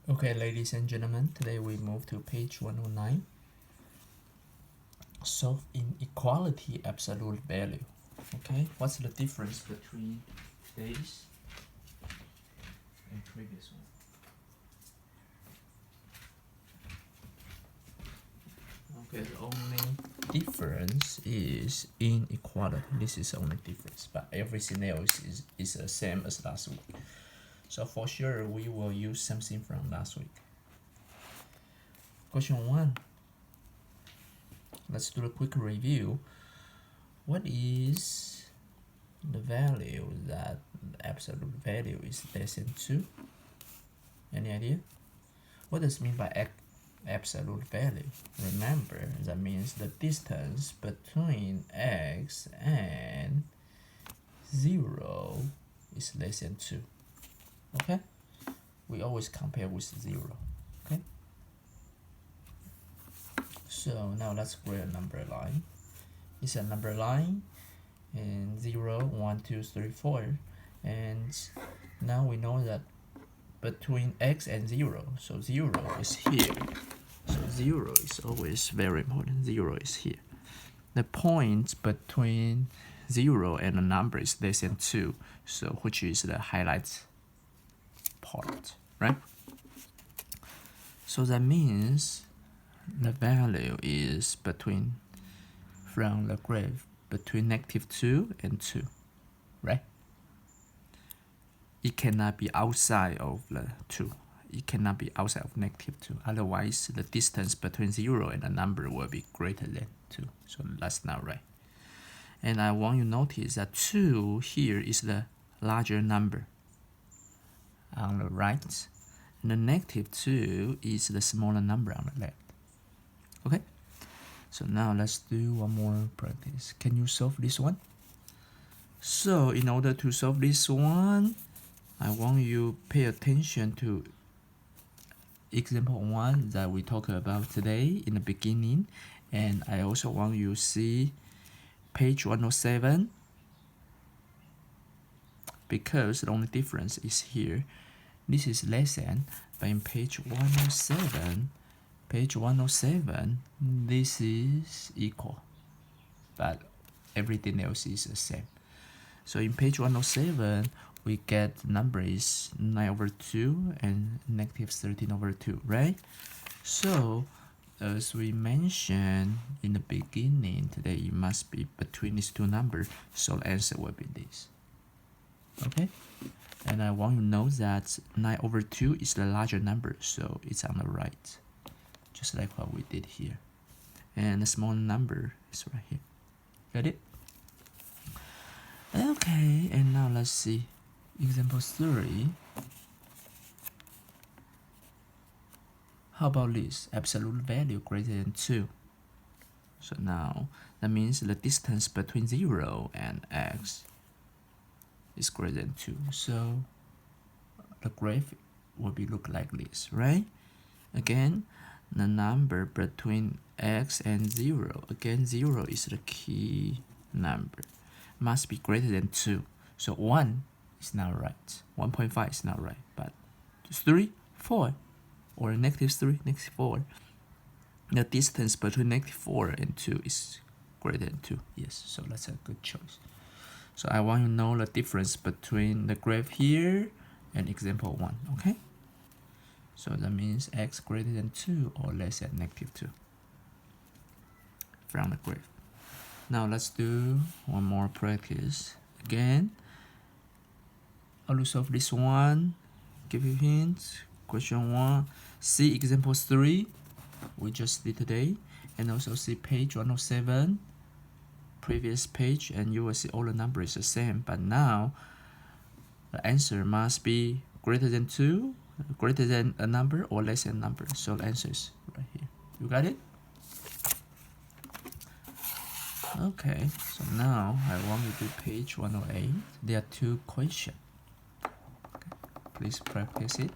Okay, ladies and gentlemen, today we move to page 109. Solve inequality absolute value. Okay, what's the difference between today's and previous one? Okay, the only difference is inequality. This is the only difference, but everything else is the same as last week. So for sure, we will use something from last week. Question 1. Let's do a quick review. What is the value that the absolute value is less than 2? Any idea? What does it mean by absolute value? Remember, that means the distance between x and 0 is less than 2. Okay? We always compare with 0. Okay? So now let's create a number line. It's a number line and 0, 1, 2, 3, 4. And now we know that between x and 0, so 0 is here. So 0 is always very important. 0 is here. The point between 0 and a number is less than 2, so which is the highlight part, right? So that means the value is between, from the graph, between -2 and 2, right? It cannot be outside of the 2. It cannot be outside of -2. Otherwise, the distance between 0 and a number will be greater than 2. So that's not right. And I want you to notice that 2 here is the larger number on the right. And the -2 is the smaller number on the left. Okay? So now let's do one more practice. Can you solve this one? So in order to solve this one, I want you pay attention to example 1 that we talked about today in the beginning, and I also want you to see page 107, because the only difference is here. This is less than, but in page 107, this is equal, but everything else is the same. So in page 107, we get the number is 9/2 and -13/2, right? So as we mentioned in the beginning today, it must be between these two numbers, so the answer will be this. Okay? And I want you to know that 9/2 is the larger number, so it's on the right, just like what we did here. And the small number is right here. Got it? Okay, and now let's see example 3. How about this? Absolute value greater than 2. So now that means the distance between 0 and x is greater than 2. So the graph will be look like this, right? Again, the number between x and 0. Again, 0 is the key number. Must be greater than 2. So 1 is not right. 1.5 is not right. But 3, 4, or -3, -4. The distance between -4 and 2 is greater than 2. Yes, so that's a good choice. So I want you to know the difference between the graph here and example 1, okay? So that means x greater than 2 or less than -2 from the graph. Now let's do one more practice. Again, how to solve this one? Give you hints. Question 1. See example 3 we just did today, and also see page 107, previous page, and you will see all the numbers the same. But now the answer must be greater than 2, greater than a number, or less than a number. So the answer is right here. You got it? Okay, so now I want you to do page 108. There are 2 questions. Okay, please practice it.